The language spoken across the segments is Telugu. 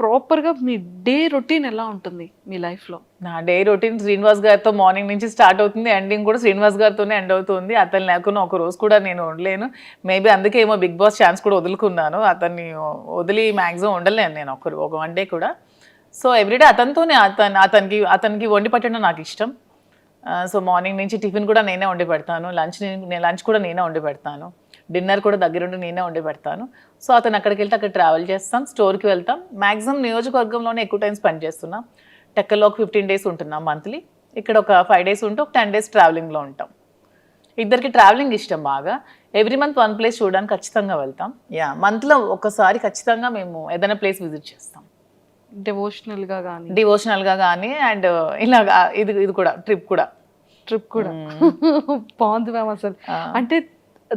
ప్రాపర్గా మీ డే రొటీన్ ఎలా ఉంటుంది మీ లైఫ్లో? నా డే రొటీన్ శ్రీనివాస్ గారితో మార్నింగ్ నుంచి స్టార్ట్ అవుతుంది, ఎండింగ్ కూడా శ్రీనివాస్ గారితోనే ఎండ్ అవుతుంది. అతను లేకుండా ఒక రోజు కూడా నేను ఉండలేను. మేబీ అందుకే ఏమో బిగ్ బాస్ ఛాన్స్ కూడా వదులుకున్నాను. అతన్ని వదిలి మ్యాక్సిమం ఉండలేను నేను ఒక వన్ డే కూడా. సో ఎవ్రీడే అతనితోనే, అతనికి వండి పెట్టడం నాకు ఇష్టం. సో మార్నింగ్ నుంచి టిఫిన్ కూడా నేనే వండి పెడతాను, లంచ్ కూడా నేనే వండి పెడతాను, డిన్నర్ కూడా దగ్గరుండి నేనే వండి పెడతాను. సో అతను అక్కడికి వెళ్తే అక్కడ ట్రావెల్ చేస్తాం, స్టోర్కి వెళ్తాం. మ్యాక్సిమం నియోజకవర్గంలోనే ఎక్కువ టైం స్పెండ్ చేస్తున్నాం. టెక్కల్లో ఒక 15 days ఉంటున్నాం మంత్లీ, ఇక్కడ ఒక 5 days ఉంటే ఒక 10 days ట్రావెలింగ్లో ఉంటాం. ఇద్దరికి ట్రావెలింగ్ ఇష్టం బాగా. ఎవ్రీ మంత్ వన్ ప్లేస్ చూడడానికి ఖచ్చితంగా వెళ్తాం. మంత్లో ఒకసారి ఖచ్చితంగా మేము ఏదైనా ప్లేస్ విజిట్ చేస్తాం, డివోషనల్గా కానీ అండ్ ఇలాగా ఇది కూడా ట్రిప్ కూడా బాగుంది మ్యామ్. అసలు అంటే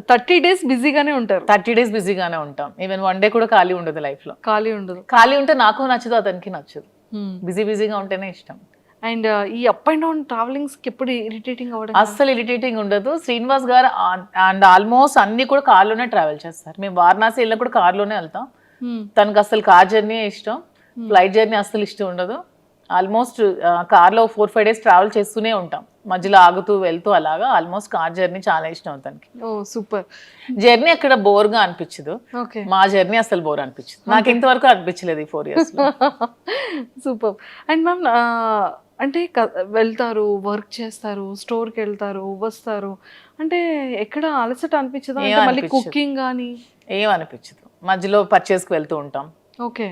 30 days బిజీగానే ఉంటారు. 30 days బిజీగానే ఉంటాం. ఈవెన్ వన్ డే కూడా ఖాళీ ఉండదు లైఫ్లో. ఖాళీ ఉంటే నాకు నచ్చదు, అతనికి నచ్చదు. బిజీగా ఉంటేనే ఇష్టం. అండ్ ఈ అప్ అండ్ డౌన్ ట్రావెలింగ్స్కి ఎప్పుడు ఇరిటేటింగ్ అవ్వడం? అస్సలు ఇరిటేటింగ్ ఉండదు. శ్రీనివాస్ గారు అండ్ ఆల్మోస్ట్ అన్ని కూడా కార్లోనే ట్రావెల్ చేస్తారు. మేము వారణాసి వెళ్ళినా కూడా కార్లోనే వెళ్తాం. తనకు అసలు కార్ జర్నీ ఇష్టం, ఫ్లైట్ జర్నీ అస్సలు ఇష్టం ఉండదు. ఆల్మోస్ట్ కార్లో 4-5 days ట్రావెల్ చేస్తూనే ఉంటాం, మధ్యలో ఆగుతూ వెళ్తూ అలాగా. ఆల్మోస్ట్ కార్ జర్నీ చాలా ఇష్టం తనకి. ఓ సూపర్. జర్నీ అక్కడ బోర్గా అనిపించదు, మా జర్నీ అసలు బోర్ అనిపించదు. నాకు ఇంతవరకు అనిపించలేదు ఈ 4 years. సూపర్. అండ్ మ్యామ్ అంటే వెళ్తారు, వర్క్ చేస్తారు, స్టోర్కి వెళ్తారు, వస్తారు, అంటే ఎక్కడ అలసట అనిపించదు? మళ్ళీ కుకింగ్ కానీ ఏం అనిపించదు. మధ్యలో పర్చేస్కి వెళ్తూ ఉంటాం. ఓకే.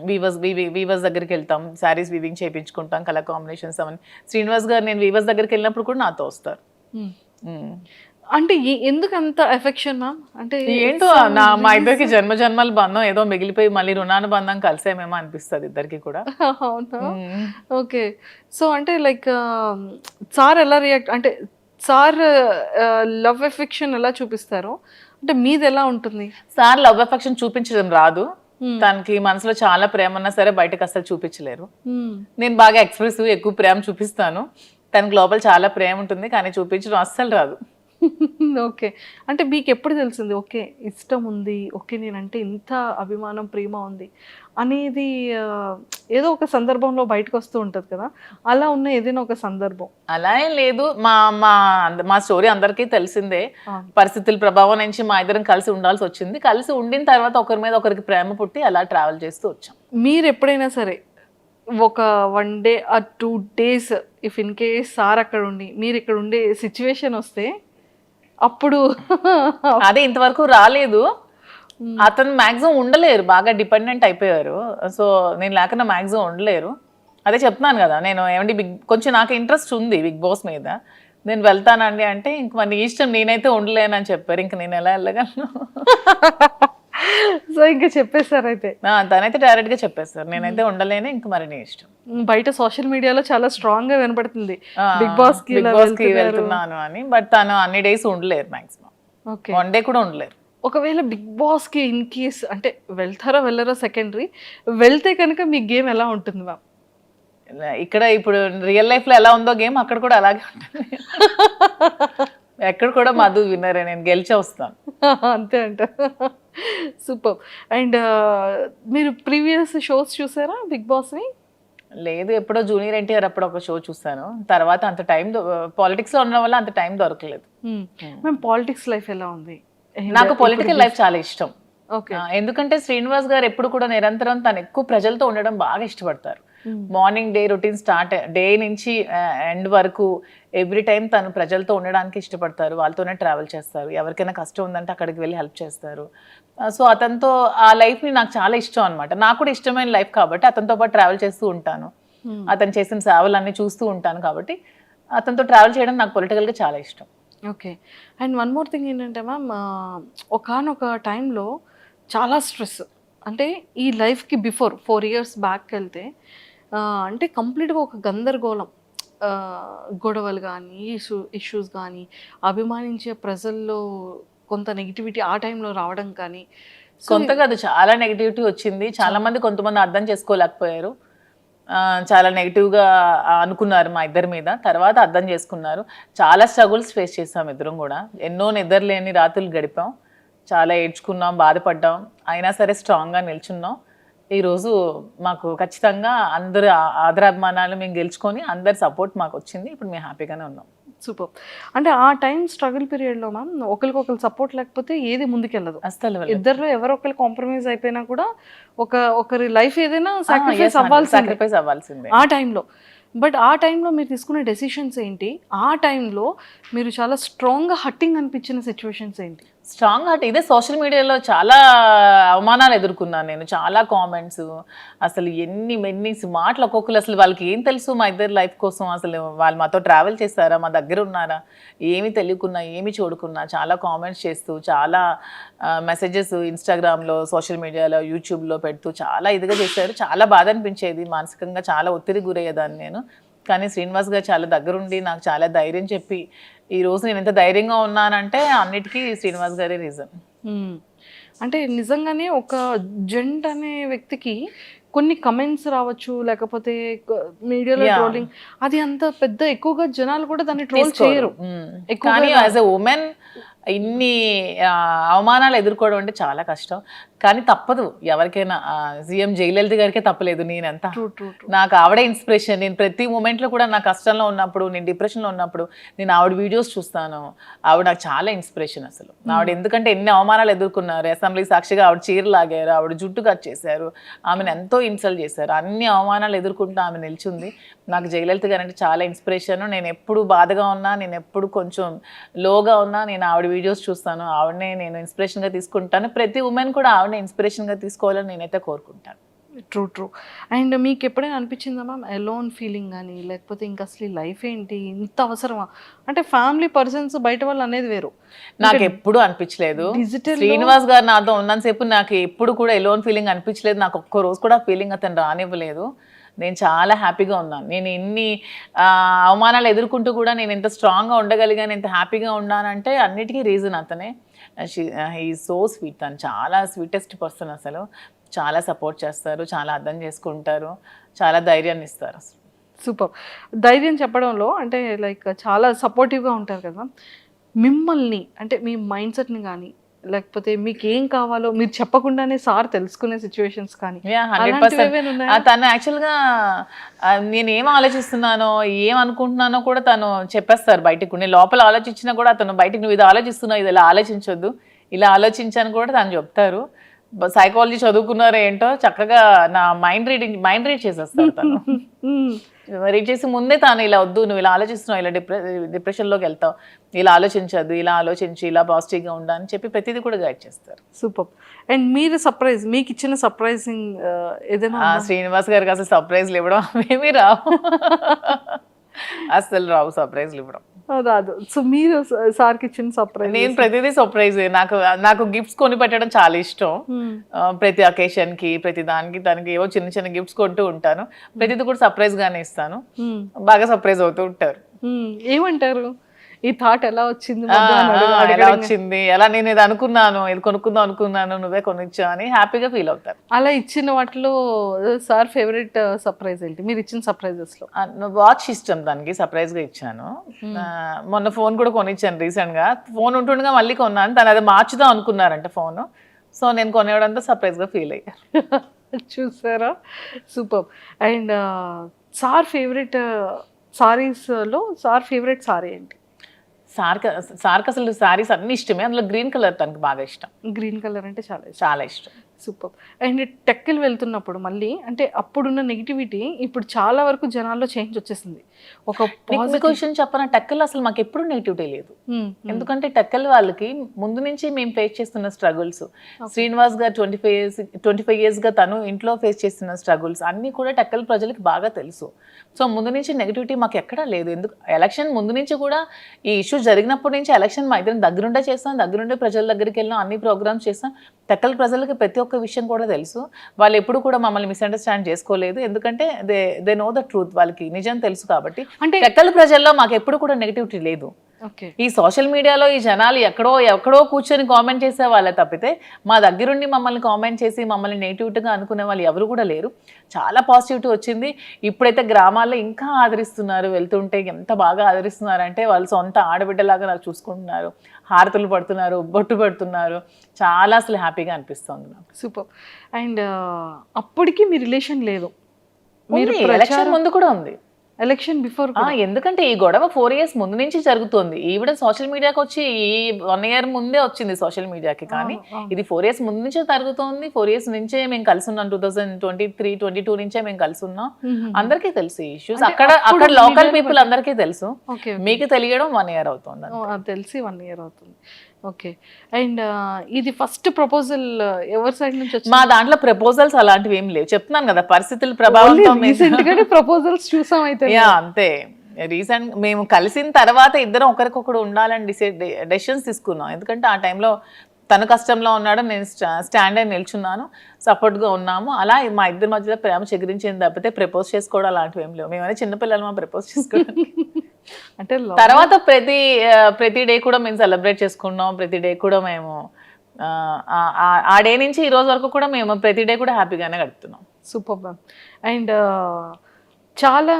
వీవర్స్ దగ్గరికి వెళ్తాం, శారీస్ వీవింగ్ చేయించుకుంటాం, కలర్ కాంబినేషన్స్ అవన్నీ. శ్రీనివాస్ గారు నేను వీవర్స్ దగ్గరికి వెళ్ళినప్పుడు కూడా నాతో వస్తారు. అంటే ఎందుకు అంత ఎఫెక్షన్ మ్యామ్? అంటే ఏంటో మా ఇద్దరికి జన్మల బంధం ఏదో మిగిలిపోయి మళ్ళీ రుణానుబంధం కలిసేమేమో అనిపిస్తుంది ఇద్దరికి కూడా. అవునా? ఓకే. సో అంటే లైక్ సార్ ఎలా రియాక్ట్, అంటే సార్ లవ్ ఎఫెక్షన్ ఎలా చూపిస్తారు, అంటే మీది ఎలా ఉంటుంది? సార్ లవ్ ఎఫెక్షన్ చూపించడం రాదు. తనకి మనసులో చాలా ప్రేమ ఉన్నా సరే బయటకు అసలు చూపించలేరు. నేను బాగా ఎక్స్ప్రెసివ్, ఎక్కువ ప్రేమ చూపిస్తాను. తనకి లోపల చాలా ప్రేమ ఉంటుంది కానీ చూపించడం అస్సలు రాదు. ఓకే. అంటే మీకు ఎప్పుడు తెలిసింది ఓకే ఇష్టం ఉంది, ఓకే నేనంటే ఇంత అభిమానం ప్రేమ ఉంది అనేది? ఏదో ఒక సందర్భంలో బయటకు వస్తూ ఉంటుంది కదా, అలా ఉన్న ఏదైనా ఒక సందర్భం? అలా ఏం లేదు. మా స్టోరీ అందరికీ తెలిసిందే. పరిస్థితుల ప్రభావం నుంచి మా ఇద్దరం కలిసి ఉండాల్సి వచ్చింది. కలిసి ఉండిన తర్వాత ఒకరి మీద ఒకరికి ప్రేమ పుట్టి అలా ట్రావెల్ చేస్తూ వచ్చాం. మీరు ఎప్పుడైనా సరే ఒక 1 day or 2 days if in case sir అక్కడ ఉండి మీరు ఇక్కడ ఉండే సిచ్యువేషన్ వస్తే అప్పుడు? అదే ఇంతవరకు రాలేదు. అతను మ్యాక్సిమం ఉండలేరు, బాగా డిపెండెంట్ అయిపోయారు. సో నేను లేకుండా మ్యాక్సిమం ఉండలేరు. అదే చెప్తున్నాను కదా, నేను ఏమంటే కొంచెం నాకు ఇంట్రెస్ట్ ఉంది బిగ్ బాస్ మీద, నేను వెళ్తానండి అంటే ఇంక మరి ఇష్టం, నేనైతే ఉండలేనని చెప్పారు. ఇంక నేను ఎలా వెళ్ళగలను? సో ఇంకా చెప్పేశారు అయితే? తనైతే డైరెక్ట్ గా చెప్పేస్తారు, నేనైతే ఉండలేను, ఇంక మరి నీ ఇష్టం. బయట సోషల్ మీడియాలో చాలా స్ట్రాంగ్ గా వినపడుతుంది బిగ్ బాస్ కి వెళ్తున్నాను అని. బట్ తను అన్ని డేస్ ఉండలేరు, మాక్సిమం 1 day కూడా ఉండలేరు. ఒకవేళ బిగ్ బాస్ కి ఇన్ కేస్ అంటే వెళ్తారో వెళ్ళరో సెకండరీ, వెళ్తే కనుక మీ గేమ్ ఎలా ఉంటుంది మ్యామ్? ఇక్కడ ఇప్పుడు రియల్ లైఫ్ లో ఎలా ఉందో గేమ్ అక్కడ కూడా అలాగే ఉంటుంది. ఎక్కడ కూడా మధు విన్నరే, నేను గెలిచే వస్తాను అంతే అంట. సూపర్. అండ్ మీరు ప్రీవియస్ షోస్ చూసారా బిగ్ బాస్ని? లేదు, ఎప్పుడో జూనియర్ ఎన్టీఆర్ అప్పుడు ఒక షో చూసాను. తర్వాత అంత టైం పాలిటిక్స్ లో ఉండడం వల్ల అంత టైం దొరకలేదు. మేము పాలిటిక్స్ లైఫ్ ఎలా ఉంది? నాకు పొలిటికల్ లైఫ్ చాలా ఇష్టం. ఎందుకంటే శ్రీనివాస్ గారు ఎప్పుడు కూడా నిరంతరం తను ఎక్కువ ప్రజలతో ఉండడం బాగా ఇష్టపడతారు. Morning day routine start day నుంచి ఎండ్ వరకు ఎవ్రీ టైం తను ప్రజలతో ఉండడానికి ఇష్టపడతారు, వాళ్ళతోనే ట్రావెల్ చేస్తారు. ఎవరికైనా కష్టం ఉందంటే అక్కడికి వెళ్ళి హెల్ప్ చేస్తారు. సో అతనితో ఆ లైఫ్ని నాకు చాలా ఇష్టం అనమాట. నాకు కూడా ఇష్టమైన లైఫ్ కాబట్టి అతనితో పాటు ట్రావెల్ చేస్తూ ఉంటాను. అతను చేసిన సేవలన్నీ చూస్తూ ఉంటాను కాబట్టి అతనితో ట్రావెల్ చేయడం నాకు పొలిటికల్గా చాలా ఇష్టం. Okay. And one more thing ఏంటంటే మ్యామ్, ఒకానొక టైంలో చాలా స్ట్రెస్, అంటే ఈ లైఫ్కి బిఫోర్ 4 years బ్యాక్ వెళ్తే అంటే కంప్లీట్గా ఒక గందరగోళం, గొడవలు కానీ ఇష్యూస్ కానీ, అభిమానించే ప్రజల్లో కొంత నెగిటివిటీ ఆ టైంలో రావడం కానీ. కొంత కాదు, చాలా నెగిటివిటీ వచ్చింది. చాలా మంది కొంతమంది అర్థం చేసుకోలేకపోయారు, చాలా నెగిటివ్గా అనుకున్నారు మా ఇద్దరి మీద. తర్వాత అర్థం చేసుకున్నారు. చాలా స్ట్రగుల్స్ ఫేస్ చేసాం ఇద్దరం కూడా. ఎన్నో నిద్రలేని రాత్రులు గడిపాం, చాలా ఏడ్చుకున్నాం, బాధపడ్డాం. అయినా సరే స్ట్రాంగ్గా నిల్చున్నాం. ఈరోజు మాకు ఖచ్చితంగా అందరు ఆదరాభిమానాలు మేము గెలుచుకొని అందరి సపోర్ట్ మాకు వచ్చింది. ఇప్పుడు మేము హ్యాపీగానే ఉన్నాం. సూపర్. అంటే ఆ టైం స్ట్రగుల్ పీరియడ్లో మ్యామ్ ఒకరికొకరు సపోర్ట్ లేకపోతే ఏది ముందుకెళ్ళదు. అస్సలు ఇద్దరు ఎవరో ఒకరు కాంప్రమైజ్ అయిపోయినా కూడా ఒకరి లైఫ్ ఏదైనా సాక్రిఫైస్ అవ్వాల్సిందే ఆ టైంలో. బట్ ఆ టైంలో మీరు తీసుకునే డెసిషన్స్ ఏంటి? ఆ టైంలో మీరు చాలా స్ట్రాంగ్గా హట్టింగ్ అనిపించిన సిచ్యువేషన్స్ ఏంటి? స్ట్రాంగ్ హార్ట్ ఇదే సోషల్ మీడియాలో చాలా అవమానాలు ఎదుర్కొన్నాను నేను. చాలా కామెంట్స్, అసలు ఎన్ని మాటలు ఒక్కొక్కరు. అసలు వాళ్ళకి ఏం తెలుసు మా ఇద్దరు లైఫ్ కోసం? అసలు వాళ్ళు మాతో ట్రావెల్ చేస్తారా, మా దగ్గర ఉన్నారా, ఏమి తెలియకున్నా ఏమి చూడకున్నా చాలా కామెంట్స్ చేస్తూ, చాలా మెసేజెస్ ఇన్స్టాగ్రామ్లో, సోషల్ మీడియాలో, యూట్యూబ్లో పెడుతూ చాలా ఇదిగా చేశారు. చాలా బాధ అనిపించేది. మానసికంగా చాలా ఒత్తిడి గురయ్యేదాన్ని నేను. కానీ శ్రీనివాస్ గారు చాలా దగ్గరుండి నాకు చాలా ధైర్యం చెప్పి ఈరోజు నేను ఎంత ధైర్యంగా ఉన్నానంటే అన్నిటికీ శ్రీనివాస్ గారే రీజన్. అంటే నిజంగానే ఒక జెంట్ అనే వ్యక్తికి కొన్ని కమెంట్స్ రావచ్చు, లేకపోతే మీడియాలో ట్రోలింగ్, అది అంత పెద్ద ఎక్కువగా జనాలు కూడా దాన్ని ట్రోల్ చేయరు. కానీ యాజ్ ఎ ఉమెన్ ఇన్ని అవమానాలు ఎదుర్కోవడం అంటే చాలా కష్టం. కానీ తప్పదు ఎవరికైనా. సీఎం జయలలిత గారికే తప్పలేదు. నేనంతా నాకు ఆవిడే ఇన్స్పిరేషన్. నేను ప్రతి మూమెంట్లో కూడా నా కష్టంలో ఉన్నప్పుడు, నేను డిప్రెషన్లో ఉన్నప్పుడు నేను ఆవిడ వీడియోస్ చూస్తాను. ఆవిడ నాకు చాలా ఇన్స్పిరేషన్ అసలు. ఆవిడ ఎందుకంటే ఎన్ని అవమానాలు ఎదుర్కొన్నారు. అసెంబ్లీ సాక్షిగా ఆవిడ చీర లాగారు, ఆవిడ జుట్టు కట్ చేశారు, ఆమెను ఎంతో ఇన్సల్ట్ చేశారు. అన్ని అవమానాలు ఎదుర్కొంటూ ఆమె నిల్చుంది. నాకు జయలలిత గారు అంటే చాలా ఇన్స్పిరేషన్. నేను ఎప్పుడు బాధగా ఉన్నా, నేను ఎప్పుడు కొంచెం లోగా ఉన్నా నేను ఆవిడ వీడియోస్ చూస్తాను. ఆవిడనే నేను ఇన్స్పిరేషన్గా తీసుకుంటాను. ప్రతి ఉమెన్ కూడా ఆవిడనే ఇన్స్పిరేషన్గా తీసుకోవాలని నేనైతే కోరుకుంటాను. ట్రూ. అండ్ మీకు ఎప్పుడైనా అనిపించిందా మ్యామ్ ఎలోన్ ఫీలింగ్ కానీ, లేకపోతే ఇంకా అసలు లైఫ్ ఏంటి, ఇంత అవసరమా? అంటే ఫ్యామిలీ పర్సన్స్ బయట వాళ్ళు అనేది వేరు. నాకు ఎప్పుడు అనిపించలేదు. శ్రీనివాస్ గారు నాతో ఉన్నంతసేపు నాకు ఎప్పుడు కూడా ఎలోన్ ఫీలింగ్ అనిపించలేదు. నాకు ఒక్క రోజు కూడా ఫీలింగ్ అతను రానివ్వలేదు. నేను చాలా హ్యాపీగా ఉన్నాను. నేను ఎన్ని అవమానాలు ఎదుర్కొంటూ కూడా నేను ఎంత స్ట్రాంగ్గా ఉండగలిగాను, ఎంత హ్యాపీగా ఉన్నానంటే అన్నిటికీ రీజన్ అతనే. He so sweet. తను చాలా స్వీటెస్ట్ పర్సన్. అసలు చాలా సపోర్ట్ చేస్తారు, చాలా అర్థం చేసుకుంటారు, చాలా ధైర్యాన్ని ఇస్తారు. సూపర్. ధైర్యం చెప్పడంలో అంటే లైక్ చాలా సపోర్టివ్గా ఉంటారు కదా. మిమ్మల్ని అంటే మీ మైండ్ సెట్ని కానీ, లేకపోతే మీకు ఏం కావాలో మీరు చెప్పకుండానే సార్ తెలుసుకునే సిచ్యువేషన్స్ కానీ? 100%. తను యాక్చువల్గా నేను ఏం ఆలోచిస్తున్నానో, ఏం అనుకుంటున్నానో కూడా తను చెప్పేస్తారు బయటకు. నేను లోపల ఆలోచించినా కూడా అతను బయటకు నువ్వు ఇది ఆలోచిస్తున్నావు, ఇది ఇలా ఆలోచించొద్దు, ఇలా ఆలోచించాను కూడా తను చెప్తారు. సైకాలజీ చదువుకున్నారో ఏంటో చక్కగా నా మైండ్ రీడ్ చేసేస్తారు తను. రీడ్ చేసి ముందే తాను ఇలా వద్దు, నువ్వు ఇలా ఆలోచిస్తున్నావు, ఇలా డిప్రెషన్లోకి వెళ్తావు, ఇలా ఆలోచించద్దు, ఇలా ఆలోచించి ఇలా పాజిటివ్గా ఉండాలని చెప్పి ప్రతిదీ కూడా గైడ్ చేస్తారు. సూపర్. అండ్ మీరు సర్ప్రైజ్, మీకు ఇచ్చిన సర్ప్రైజింగ్ ఏదైనా? శ్రీనివాస్ గారికి అసలు సర్ప్రైజ్లు ఇవ్వడం ఏమీ రావు. అసలు రావు సర్ప్రైజ్లు ఇవ్వడం రాదు. సో మీరు సార్కి ఇచ్చిన సర్ప్రైజ్? నేను ప్రతిదీ సర్ప్రైజ్. నాకు గిఫ్ట్స్ కొని పెట్టడం చాలా ఇష్టం. ప్రతి అకేషన్కి, ప్రతి దానికి తనకి ఏవో చిన్న చిన్న గిఫ్ట్స్ కొంటూ ఉంటాను. ప్రతిదీ కూడా సర్ప్రైజ్ గానే ఇస్తాను. బాగా సర్ప్రైజ్ అవుతూ ఉంటారు. ఏమంటారు, ఈ థాట్ ఎలా వచ్చింది, ఎలా వచ్చింది, ఎలా నేను ఇది అనుకున్నాను, ఇది కొనుక్కుందాం అనుకున్నాను, నువ్వే కొనిచ్చా అని హ్యాపీగా ఫీల్ అవుతారు. అలా ఇచ్చిన వాటిలో సార్ ఫేవరెట్ సర్ప్రైజ్ ఏంటి మీరు ఇచ్చిన సర్ప్రైజెస్ లో? వాచ్ ఇష్టం దానికి, సర్ప్రైజ్ గా ఇచ్చాను. మొన్న ఫోన్ కూడా కొనిచ్చాను రీసెంట్ గా. ఫోన్ ఉంటుండగా మళ్ళీ కొన్నాను. తను అది మార్చుదాం అనుకున్నారంట ఫోన్. సో నేను కొనేవడంతో సర్ప్రైజ్ గా ఫీల్ అయ్యారు. చూసారా, super. And sir favourite saris లో సార్ ఫేవరెట్ సారీ ఏంటి? సార్కి అసలు సారీస్ అన్ని ఇష్టమే. అందులో గ్రీన్ కలర్ తనకు బాగా ఇష్టం. గ్రీన్ కలర్ అంటే చాలా ఇష్టం. సూపర్. అండ్ టెక్కిల్ వెళ్తున్నప్పుడు మళ్ళీ అంటే అప్పుడున్న నెగిటివిటీ ఇప్పుడు చాలా వరకు జనాల్లో చేంజ్ వచ్చేసింది. ఒక క్వశ్చన్ చెప్పనా, టెక్కల్ అసలు మాకు ఎప్పుడు నెగిటివిటీ లేదు. ఎందుకంటే టెక్కల్ వాళ్ళకి ముందు నుంచి మేము ఫేస్ చేస్తున్న స్ట్రగుల్స్, శ్రీనివాస్ గారు 25 years గా తను ఇంట్లో ఫేస్ చేస్తున్న స్ట్రగుల్స్ అన్నీ కూడా టెక్కల్ ప్రజలకి బాగా తెలుసు. సో ముందు నుంచి నెగిటివిటీ మాకు ఎక్కడా లేదు. ఎందుకు ఎలక్షన్ ముందు నుంచి కూడా ఈ ఇష్యూ జరిగినప్పటి నుంచి ఎలక్షన్ మా ఇద్దరం దగ్గరుండే చేస్తాం, దగ్గరుండే ప్రజల దగ్గరికి వెళ్ళాం, అన్ని ప్రోగ్రామ్స్ చేస్తాం. టెక్కల్ ప్రజలకి ప్రతి ఒక్క విషయం కూడా తెలుసు. వాళ్ళు ఎప్పుడు కూడా మమ్మల్ని మిస్అండర్స్టాండ్ చేసుకోలేదు. ఎందుకంటే దే నో ద ట్రూత్. వాళ్ళకి నిజం తెలుసు కాబట్టి. అంటే టెక్కల్ ప్రజల్లో మాకు ఎప్పుడు కూడా నెగిటివిటీ లేదు. ఈ సోషల్ మీడియాలో ఈ జనాలు ఎక్కడో కూర్చొని కామెంట్ చేసే వాళ్ళే తప్పితే మా దగ్గరుండి మమ్మల్ని కామెంట్ చేసి మమ్మల్ని నెగిటివిటీగా అనుకునే వాళ్ళు ఎవరు కూడా లేరు. చాలా పాజిటివిటీ వచ్చింది. ఇప్పుడైతే గ్రామాల్లో ఇంకా ఆదరిస్తున్నారు. వెళ్తుంటే ఎంత బాగా ఆదరిస్తున్నారంటే వాళ్ళు సొంత ఆడబిడ్డలాగా నాకు చూసుకుంటున్నారు. హారతులు పడుతున్నారు, బొట్టు పెడుతున్నారు. చాలా అసలు హ్యాపీగా అనిపిస్తుంది నాకు. సూపర్. అండ్ అప్పటికి మీ రిలేషన్ లేదు, మీరు ఎలక్షన్ ముందు కూడా ఉంది. ఎలక్షన్ బిఫోర్ ఎందుకంటే ఈ గొడవ 4 years ముందు నుంచి జరుగుతుంది. ఈవిడ సోషల్ మీడియాకి వచ్చి ఈ 1 year ముందే వచ్చింది సోషల్ మీడియాకి. కానీ ఇది 4 years ముందు నుంచే జరుగుతోంది. 4 years నుంచే మేము కలిసి ఉన్నాం. 2023, 22 నుంచే మేము కలిసి ఉన్నాం. అందరికీ తెలుసు ఈ ఇష్యూస్. అక్కడ లోకల్ పీపుల్ అందరికీ తెలుసు. మీకు తెలియడం 1 year అవుతుంది. తెలిసి 1 year అవుతుంది. ఓకే. అండ్ ఇది ఫస్ట్ ప్రపోజల్ ఎవరి సైడ్ నుంచి వచ్చింది? మా దాంట్లో ప్రపోజల్స్ అలాంటివి ఏం లేవు. చెప్తున్నాను కదా, పరిస్థితుల ప్రభావంతో ప్రపోజల్స్ చూసాం అయితే. అంతే. రీసెంట్ మేము కలిసిన తర్వాత ఇద్దరం ఒకరికొకరు ఉండాలని డెసిషన్స్ తీసుకున్నాం. ఎందుకంటే ఆ టైంలో తను కష్టంలో ఉన్నాడు, నేను స్టాండ్ అయి నిల్చున్నాను, సపోర్ట్గా ఉన్నాము. అలా మా ఇద్దరి మధ్యలో ప్రేమ చెగిరించింది తప్పితే ప్రపోజ్ చేసుకోవడం అలాంటివి ఏం లేవు. మేమైనా చిన్నపిల్లలు మా ప్రపోజ్ చేసుకోవడానికి. అంటే తర్వాత ప్రతి డే కూడా మేము సెలబ్రేట్ చేసుకున్నాం. ప్రతి డే కూడా మేము ఆ డే నుంచి ఈ రోజు వరకు కూడా మేము ప్రతి డే కూడా హ్యాపీగానే గడుపుతున్నాం. Super ma'am. అండ్ చాలా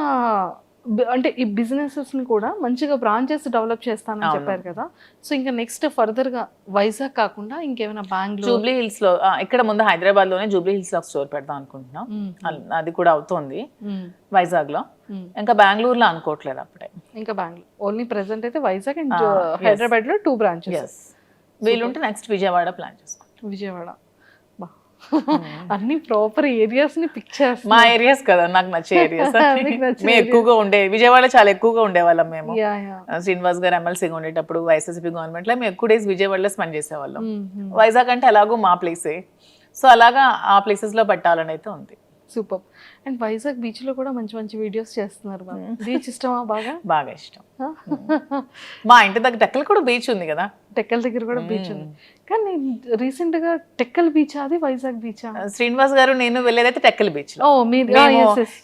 అంటే ఈ బిజినెసెస్ని కూడా మంచిగా బ్రాంచెస్ డెవలప్ చేస్తానని చెప్పారు కదా. సో ఇంకా నెక్స్ట్ ఫర్దర్గా వైజాగ్ కాకుండా ఇంకేమైనా బెంగళూరు, జూబ్లీ హిల్స్లో, ఇక్కడ ముందు హైదరాబాద్లోనే జూబ్లీ హిల్స్లో స్టోర్ పెడదాం అనుకుంటున్నాం. అది కూడా అవుతుంది వైజాగ్లో. ఇంకా బెంగళూరులో అనుకోవట్లేదు అప్పుడే. ఇంకా బెంగళూరు ఓన్లీ ప్రెసెంట్ అయితే వైజాగ్ అండ్ హైదరాబాద్లో 2 branches. వీలుంటే నెక్స్ట్ విజయవాడ ప్లాన్ చేసుకుంటాం. విజయవాడ అన్ని ప్రాపర్ ఏరియాస్ ని పిక్ చేస్తాం. మా ఏరియాస్ కదా నాకు నచ్చే ఏరియాస్. మేము ఎక్కువగా విజయవాడ చాలా ఎక్కువగా ఉండేవాళ్ళం మేము. శ్రీనివాస్ గారు ఎమ్మెల్సీగా ఉండేటప్పుడు వైఎస్ఆర్సీపీ గవర్నమెంట్ లో మేము ఎక్కువ డేస్ విజయవాడలో స్పెండ్ చేసేవాళ్ళం. వైజాగ్ అంటే అలాగూ మా ప్లేసే. సో అలాగా ఆ ప్లేసెస్ లో పెట్టాలని అయితే ఉంది. సూపర్. అండ్ వైజాగ్ బీచ్ లో కూడా మంచి మంచి వీడియోస్ చేస్తున్నారు. బీచ్ ఇష్టమా? బాగా ఇష్టం. మా ఇంటి దగ్గర టెక్కల్ కూడా బీచ్ ఉంది కదా. టెక్కల్ దగ్గర కూడా బీచ్ ఉంది. కానీ రీసెంట్ గా టెక్కల్ బీచ్ అది వైజాగ్ బీచ్? శ్రీనివాస్ గారు నేను వెళ్ళేదైతే టెక్కల్ బీచ్.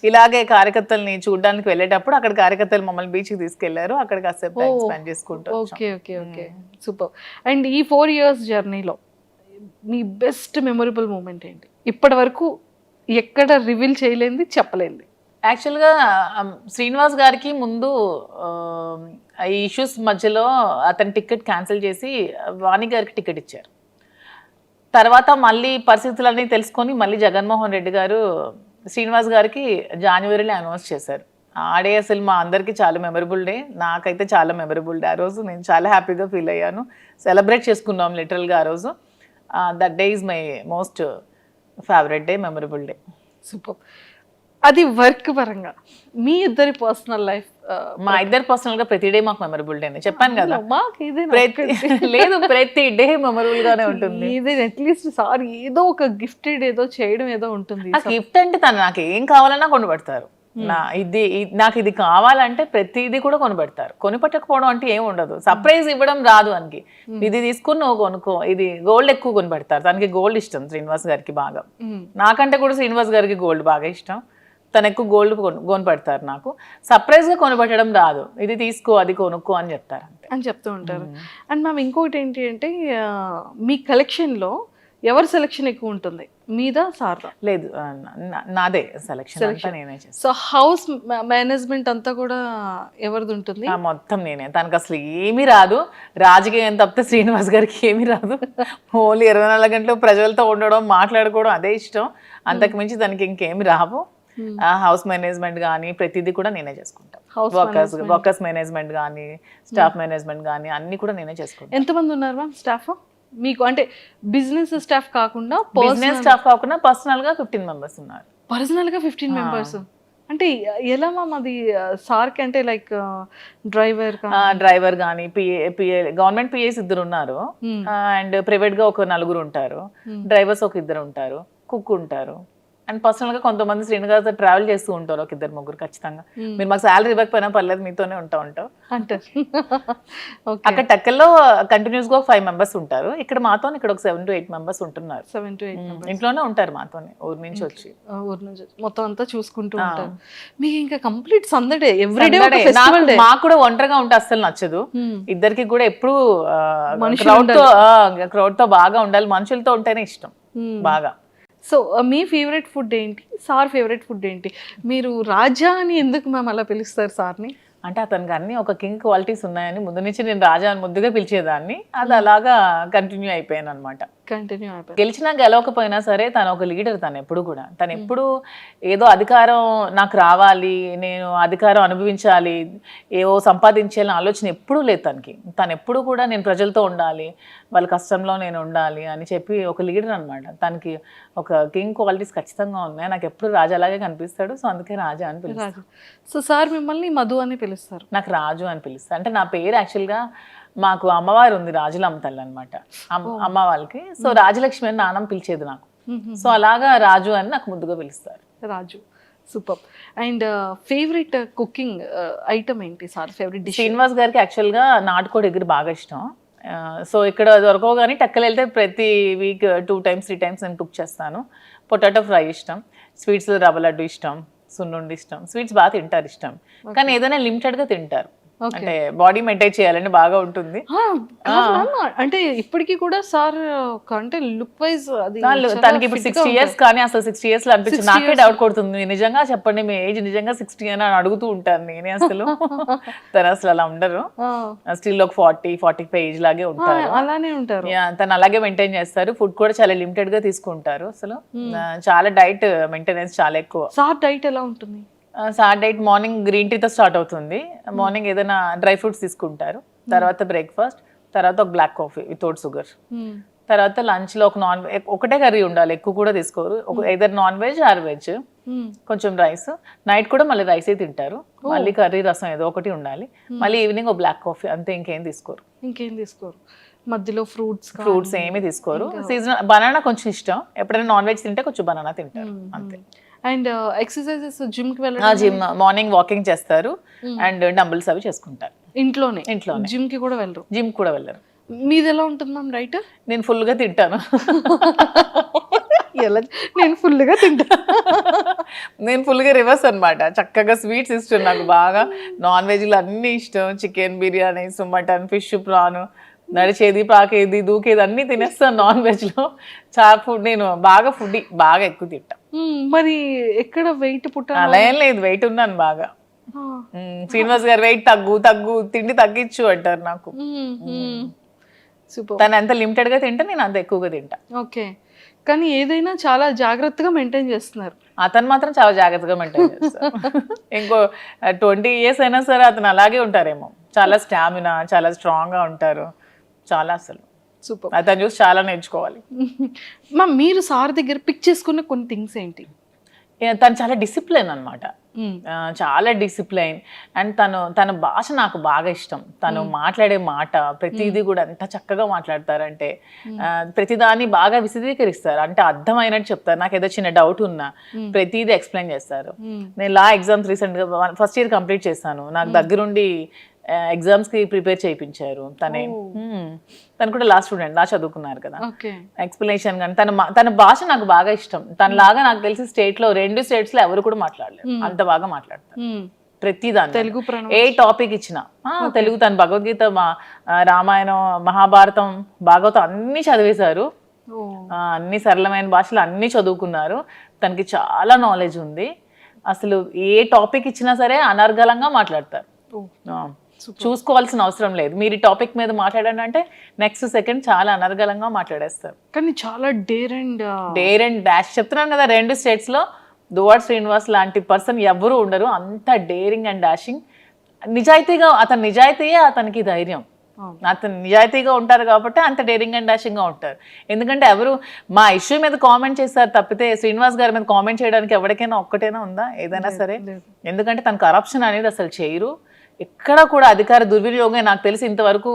ఇలాగే కార్యకర్తల్ని చూడడానికి వెళ్ళేటప్పుడు అక్కడ కార్యకర్తలు మమ్మల్ని బీచ్ కి తీసుకెళ్లారు. అక్కడ కాసేపు స్పెండ్ చేసుకుంటాం. Okay okay okay. Super. And ఈ 4 years జర్నీలో మీ బెస్ట్ మెమొరబుల్ మూమెంట్ ఏంటి? ఇప్పటి వరకు ఎక్కడ రివీల్ చేయలేంది, చెప్పలేంది? యాక్చువల్గా శ్రీనివాస్ గారికి ముందు ఈ ఇష్యూస్ మధ్యలో అతని టికెట్ క్యాన్సిల్ చేసి వాణి గారికి టికెట్ ఇచ్చారు. తర్వాత మళ్ళీ పరిస్థితులన్నీ తెలుసుకొని మళ్ళీ జగన్మోహన్ రెడ్డి గారు శ్రీనివాస్ గారికి జనవరిలో అనౌన్స్ చేశారు. ఆ డే అసలు మా అందరికీ చాలా మెమరబుల్ డే. నాకైతే చాలా మెమరబుల్ డే. ఆ రోజు నేను చాలా హ్యాపీగా ఫీల్ అయ్యాను. సెలబ్రేట్ చేసుకున్నాం లిటరల్గా ఆ రోజు. That day is my most favourite day, memorable day. Super. అది వర్క్ పరంగా మీ ఇద్దరి పర్సనల్ లైఫ్? మా ఇద్దరు పర్సనల్ గా ప్రతి డే మాకు మెమరబుల్ డే. చెప్పాను కదా, లేదు ప్రతి డే మెమరబుల్ గానే ఉంటుంది. అట్లీస్ట్ సార్ ఏదో ఒక గిఫ్టెడ్ ఏదో చేయడం ఏదో ఉంటుంది. ఆ గిఫ్ట్ అంటే తను నాకు ఏం కావాలన్నా కొనిపెడతారు. నాకు ఇది కావాలంటే ప్రతిదీ కూడా కొనిపెడతారు. కొనిపెట్టకపోవడం అంటే ఏమి ఉండదు. సర్ప్రైజ్ ఇవ్వడం రాదు అనికి. ఇది తీసుకుని నువ్వు కొనుక్కో, ఇది గోల్డ్ ఎక్కువ కొనిపెడతారు. తనకి గోల్డ్ ఇష్టం శ్రీనివాస్ గారికి బాగా. నాకంటే కూడా శ్రీనివాస్ గారికి గోల్డ్ బాగా ఇష్టం. తను ఎక్కువ గోల్డ్ కొనిపెడతారు. నాకు సర్ప్రైజ్ గా కొనిపెట్టడం రాదు. ఇది తీసుకో, అది కొనుక్కో అని చెప్తారు అని చెప్తూ ఉంటారు. అండ్ మ్యామ్ ఇంకొకటి ఏంటి అంటే మీ కలెక్షన్ లో ఎవరి సెలెక్షన్ ఎక్కువ ఉంటుంది, మీదా సార్దా? లేదు, నాదే సెలెక్షన్. నేనే చేస్తాను. సో హౌస్ మేనేజ్మెంట్ అంతా కూడా ఎవరిది ఉంటుంది? మొత్తం నేనే. తనకు అసలు ఏమీ రాదు. రాజకీయం తప్పితే శ్రీనివాస్ గారికి ఏమీ రాదు. ఓన్లీ 24 గంటలు ప్రజలతో ఉండడం, మాట్లాడుకోవడం అదే ఇష్టం. అంతకు మించి తనకి ఇంకేమి రావు. హౌస్ మేనేజ్మెంట్ కానీ ప్రతిదీ కూడా నేనే చేసుకుంటాను. వర్కర్స్ మేనేజ్మెంట్ కానీ స్టాఫ్ మేనేజ్మెంట్ కానీ అన్ని కూడా నేనే చేసుకుంటాను. ఎంతమంది ఉన్నారు మ్యామ్ స్టాఫ్ మీకు? అంటే బిజినెస్ స్టాఫ్ కాకుండా పర్సనల్ గా 15 members ఉన్నారు. పర్సనల్ గా 15 members అంటే ఎలా మ్యామ్ అది? సార్కి అంటే లైక్ డ్రైవర్ కానీ పిఏ గవర్నమెంట్ పిఏస్ 2 ఉన్నారు. అండ్ ప్రైవేట్ గా ఒక 4 ఉంటారు. డ్రైవర్స్ ఒక 2 ఉంటారు. కుక్ ఉంటారు. అండ్ పర్సనల్ గా కొంతమంది శ్రీనివాస్ ట్రావెల్ చేస్తూ ఉంటారు, ఒక 2-3 ఖచ్చితంగా. మీరు మాకు శాలరీ ఇవ్వకపోయినా పర్లేదు, మీతోనే ఉంటాం అంటారు. అక్కడ టెక్కల్లో కంటిన్యూస్ గా 5 members ఉంటారు. ఇక్కడ మాతో ఇక్కడ ఒక 7 to 8 members ఉంటున్నారు. 7 to 8 ఇంట్లోనే ఉంటారు మాతోనే, ఊరు నుంచి వచ్చి మొత్తం అంతా చూసుకుంటూ ఉంటారు. మీకు ఇంకా కంప్లీట్ సందడే ఎవ్రీడే. మాకు కూడా ఒంటరిగా ఉంటే అస్సలు నచ్చదు. ఇద్దరికి కూడా ఎప్పుడు క్రౌడ్ తో బాగా ఉండాలి, మనుషులతో ఉంటేనే ఇష్టం బాగా. సో మీ ఫేవరెట్ ఫుడ్ ఏంటి, సార్ ఫేవరెట్ ఫుడ్ ఏంటి? మీరు రాజా అని ఎందుకు మ్యామ్ అలా పిలుస్తారు సార్ని? అంటే అతనికి అన్ని ఒక కింగ్ క్వాలిటీస్ ఉన్నాయని ముందు నుంచి నేను రాజా అని ముద్దుగా పిలిచేదాన్ని, అది అలాగా కంటిన్యూ అయిపోయాను అనమాట. కంటిన్యూ అయిపోయింది. గెలిచినా గెలవకపోయినా సరే తను ఒక లీడర్. తను ఎప్పుడు కూడా తను ఎప్పుడు ఏదో అధికారం నాకు రావాలి, నేను అధికారం అనుభవించాలి, ఏవో సంపాదించాలని ఆలోచన ఎప్పుడూ లేదు తనకి. తను ఎప్పుడు కూడా నేను ప్రజలతో ఉండాలి, వాళ్ళ కష్టంలో నేను ఉండాలి అని చెప్పి ఒక లీడర్ అనమాట. తనకి ఒక కింగ్ క్వాలిటీస్ ఖచ్చితంగా ఉన్నాయి. నాకు ఎప్పుడు రాజా అలాగే కనిపిస్తాడు, సో అందుకే రాజా అని పిలుస్తాను. రాజు. సో సార్ మిమ్మల్ని మధు అని పిలుస్తారు. నాకు రాజు అని పిలుస్తాను. అంటే నా పేరు యాక్చువల్గా మాకు అమ్మవారు ఉంది, రాజులమ్మ తల్లి అనమాట అమ్మ వాళ్ళకి. సో రాజలక్ష్మి అని నాన్నమ్మ పిలిచేది నాకు. సో అలాగా రాజు అని నాకు ముద్దుగా పిలుస్తారు. Raju. Super. And favourite cooking item ఏంటి సార్? Favourite dish? శ్రీనివాస్ గారికి యాక్చువల్గా నాటుకోడి ఎగురు బాగా ఇష్టం. సో ఇక్కడ దొరకవు కానీ టెక్కలు వెళ్తే ప్రతి వీక్ 2 times 3 times నేను కుక్ చేస్తాను. పొటాటో ఫ్రై ఇష్టం, స్వీట్స్ రవ్వ లడ్డు ఇష్టం, సున్నుండి ఇష్టం. స్వీట్స్ బాగా తింటారు ఇష్టం, కానీ ఏదైనా లిమిటెడ్గా తింటారు. అంటే బాడీ మెయింటైన్ చేయాలని బాగా ఉంటుంది. అంటే ఇప్పటికీ కూడా సార్ అంటే లుక్ వైజ్ అది తనకి ఇప్పుడు 60 years, కానీ అసలు 60 years లో అనిపించింది. నాకే డౌట్ కొడుతుంది, నిజంగా చెప్పండి మీ ఏజ్ నిజంగా 60 అని అడుగుతూ ఉంటాను నేనే. అసలు తను అసలు అలా ఉండరు, స్టిల్ ఒక 40-45 ఏజ్ లాగే ఉంటారు. అలానే ఉంటారు. తను అలాగే మెయింటైన్ చేస్తారు. ఫుడ్ కూడా చాలా లిమిటెడ్ గా తీసుకుంటారు. అసలు చాలా డైట్ మెయింటెనెన్స్ చాలా ఎక్కువ. సార్ డైట్ ఎలా ఉంటుంది? సార్ డైట్ మార్నింగ్ గ్రీన్ టీతో స్టార్ట్ అవుతుంది. మార్నింగ్ ఏదైనా డ్రై ఫ్రూట్స్ తీసుకుంటారు, తర్వాత బ్రేక్ఫాస్ట్, తర్వాత ఒక బ్లాక్ కాఫీ వితౌట్ షుగర్, తర్వాత లంచ్ లో ఒక ఒకటే కర్రీ ఉండాలి, ఎక్కువ కూడా తీసుకోరు. Either non veg or veg, కొంచెం రైస్. నైట్ కూడా మళ్ళీ రైసే తింటారు, మళ్ళీ కర్రీ రసం ఏదో ఒకటి ఉండాలి, మళ్ళీ ఈవినింగ్ ఒక బ్లాక్ కాఫీ, అంతే. ఇంకేం తీసుకోరు. మధ్యలో ఫ్రూట్స్ ఏమీ తీసుకోరు. సీజనల్ బనానా కొంచెం ఇష్టం, ఎప్పుడైనా నాన్ వెజ్ తింటే కొంచెం బనానా తింటారు, అంతే. అండ్ ఎక్సర్సైజెస్ జిమ్ కి వెళ్ళడం? జిమ్ మార్నింగ్ వాకింగ్ చేస్తారు అండ్ డంబుల్స్ అవి చేసుకుంటారు ఇంట్లోనే. జిమ్ కి కూడా వెళ్ళరు. మీది ఎలా ఉంటుంది మ్యామ్ డైట్? నేను ఫుల్ గా తింటాను. నేను ఫుల్గా తింటాను. నేను ఫుల్గా రివర్స్ అనమాట. చక్కగా స్వీట్స్ ఇష్టం నాకు బాగా, నాన్ వెజ్లు అన్నీ ఇష్టం. Chicken biryani, mutton, fish, prawn, నడిచేది, పాకేది, దూకేది అన్నీ తినేస్తాను నాన్ వెజ్లో. చాలా ఫుడ్, నేను బాగా ఫుడ్ బాగా ఎక్కువ తింటా. మరి ఎక్కడ వెయిట్ అలా ఏం లేదు, వెయిట్ ఉన్నాను బాగా. శ్రీనివాస్ గారు వెయిట్ తగ్గు తిండి తగ్గించు అంటారు నాకు. తను ఎంత లిమిటెడ్ గా తింటే నేను అంత ఎక్కువగా తింటా. ఓకే, కానీ ఏదైనా చాలా జాగ్రత్తగా మెయింటైన్ చేస్తున్నారు. అతను మాత్రం చాలా జాగ్రత్తగా మెయింటైన్ చేస్తారు. ఇంకో 20 years అయినా సరే అతను అలాగే ఉంటారేమో. చాలా స్టామినా, చాలా స్ట్రాంగ్ గా ఉంటారు. చాలా అసలు సూపర్. అతను చూసి చాలా నేర్చుకోవాలి. మీరు సార్ దగ్గర పిక్ చేసుకున్న కొన్ని థింగ్స్ ఏంటి? తను చాలా డిసిప్లైన్ అనమాట, చాలా డిసిప్లైన్. అండ్ తన భాష నాకు బాగా ఇష్టం. తను మాట్లాడే మాట ప్రతిదీ కూడా ఎంత చక్కగా మాట్లాడతారంటే, ప్రతిదాన్ని బాగా విశదీకరిస్తారు, అంటే అర్థమైనట్టు చెప్తారు. నాకు ఏదో చిన్న డౌట్ ఉన్నా ప్రతిదీ ఎక్స్ప్లెయిన్ చేస్తారు. నేను లా ఎగ్జామ్స్ రీసెంట్గా ఫస్ట్ ఇయర్ కంప్లీట్ చేశాను. నాకు దగ్గరుండి ఎగ్జామ్స్ కి ప్రిపేర్ చేయించారు. తను కూడా లా స్టూడెంట్, లా చదువుకున్నారు కదా. ఎక్స్ప్లెనేషన్ కానీ తన భాష నాకు బాగా ఇష్టం. తనలాగా నాకు తెలిసి స్టేట్ లో 2 states లో ఎవరు కూడా మాట్లాడలేరు, అంత బాగా మాట్లాడతారు. ప్రతిదాన్ని తెలుగు, ఏ టాపిక్ ఇచ్చినా తెలుగు. తన భగవద్గీత, రామాయణం, మహాభారతం, భాగవతం అన్ని చదివేశారు. అన్ని సరళమైన భాషలు అన్ని చదువుకున్నారు. తనకి చాలా నాలెడ్జ్ ఉంది. అసలు ఏ టాపిక్ ఇచ్చినా సరే అనర్గళంగా మాట్లాడతారు. చూసుకోవాల్సిన అవసరం లేదు. మీరు ఈ టాపిక్ మీద మాట్లాడండి అంటే నెక్స్ట్ సెకండ్ చాలా అనర్గళంగా మాట్లాడేస్తారు. కానీ చాలా డేర్ అండ్ డాష్. చెప్తున్నాను కదా, 2 states లో దువ్వాడ శ్రీనివాస్ లాంటి పర్సన్ ఎవరు ఉండరు. అంత డేరింగ్ అండ్ డాషింగ్. నిజాయితీగా, అతని నిజాయితీయే అతనికి ధైర్యం. అతను నిజాయితీగా ఉంటారు కాబట్టి అంత డేరింగ్ అండ్ డాషింగ్ గా ఉంటారు. ఎందుకంటే ఎవరు మా ఇష్యూ మీద కామెంట్ చేస్తారు తప్పితే శ్రీనివాస్ గారి మీద కామెంట్ చేయడానికి ఎవరికైనా ఒక్కటైనా ఉందా ఏదైనా సరే? ఎందుకంటే తను కరప్షన్ అనేది అసలు చేయరు. ఎక్కడ కూడా అధికార దుర్వినియోగం నాకు తెలిసి ఇంతవరకు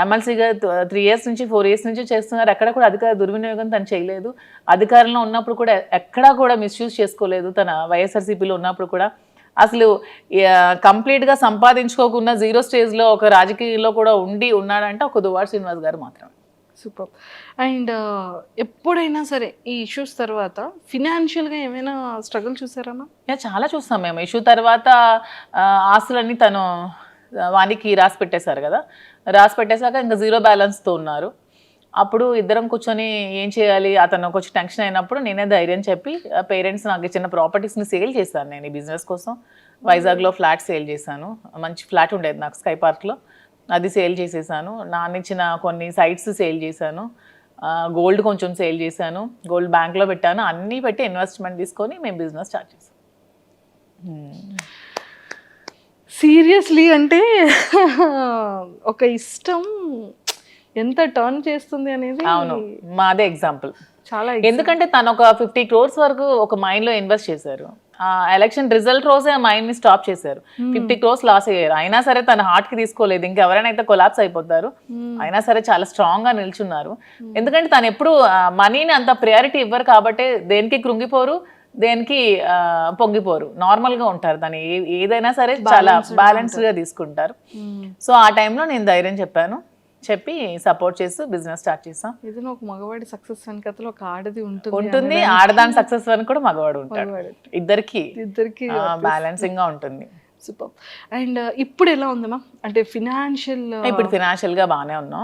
ఎమ్మెల్సీగా 3 years నుంచి 4 years నుంచి చేస్తున్నారు. ఎక్కడ కూడా అధికార దుర్వినియోగం తను చేయలేదు. అధికారంలో ఉన్నప్పుడు కూడా ఎక్కడా కూడా మిస్యూజ్ చేసుకోలేదు. తన వైఎస్ఆర్సీపీలో ఉన్నప్పుడు కూడా అసలు కంప్లీట్గా సంపాదించుకోకుండా 0 stage ఒక రాజకీయంలో కూడా ఉన్నాడంటే ఒక దువ్వాడ శ్రీనివాస్ గారు మాత్రమే. సూపర్. అండ్ ఎప్పుడైనా సరే ఈ ఇష్యూస్ తర్వాత ఫినాన్షియల్గా ఏమైనా స్ట్రగుల్ చూసారమ్మా? చాలా చూస్తాం మేము. ఇష్యూ తర్వాత ఆస్తులన్నీ తను వానికి రాసి పెట్టేశారు కదా. రాసి పెట్టేశాక ఇంకా 0 balance తో ఉన్నారు. అప్పుడు ఇద్దరం కూర్చొని ఏం చేయాలి, అతను కొంచెం టెన్షన్ అయినప్పుడు నేనే ధైర్యం చెప్పి పేరెంట్స్ నాకు ఇచ్చిన ప్రాపర్టీస్ని సేల్ చేశాను నేను ఈ బిజినెస్ కోసం. వైజాగ్లో ఫ్లాట్ సేల్ చేశాను, మంచి ఫ్లాట్ ఉండేది నాకు స్కై పార్క్లో, అది సేల్ చేసేసాను. నాన్నిచ్చిన కొన్ని సైట్స్ సేల్ చేశాను, గోల్డ్ కొంచెం సేల్ చేశాను, గోల్డ్ బ్యాంక్లో పెట్టాను, అన్నీ పెట్టి ఇన్వెస్ట్మెంట్ తీసుకొని మేము బిజినెస్ స్టార్ట్ చేసాం. సీరియస్లీ అంటే ఒక ఇష్టం ఎంత టర్న్ చేస్తుంది అనేది అవును, మాదే ఎగ్జాంపుల్. చాలా ఎందుకంటే తను ఒక 50 crores వరకు ఒక మైండ్ లో ఇన్వెస్ట్ చేశారు. ఎలక్షన్ రిజల్ట్ రోజే ఆ మైండ్ ని స్టాప్ చేశారు. 50 crores లాస్ అయ్యారు, అయినా సరే తన హార్ట్ కి తీసుకోలేదు. ఇంకెవరైనా అయితే కొలాప్స్ అయిపోతారు, అయినా సరే చాలా స్ట్రాంగ్ గా నిల్చున్నారు. ఎందుకంటే తను ఎప్పుడు మనీని అంత ప్రయారిటీ ఇవ్వరు కాబట్టి దేనికి కృంగిపోరు, దేనికి పొంగిపోరు, నార్మల్ గా ఉంటారు. తను ఏదైనా సరే చాలా బ్యాలెన్స్డ్ గా తీసుకుంటారు. సో ఆ టైంలో నేను ధైర్యం చెప్పి సపోర్ట్ చేస్తూ బిజినెస్ స్టార్ట్ చేసాం. ఏదైనా ఒక మగవాడి సక్సెస్ వెనకతలో ఒక ఆడది ఉంటుంది, ఆడదాని సక్సెస్ అని కూడా మగవాడు ఉంటాడు. ఇద్దరికి బ్యాలెన్సింగ్ గా ఉంటుంది. సూపర్. అండ్ ఇప్పుడు ఎలా ఉంది మ్యామ్, అంటే ఇప్పుడు ఫినాన్షియల్ గా బాగానే ఉన్నాం,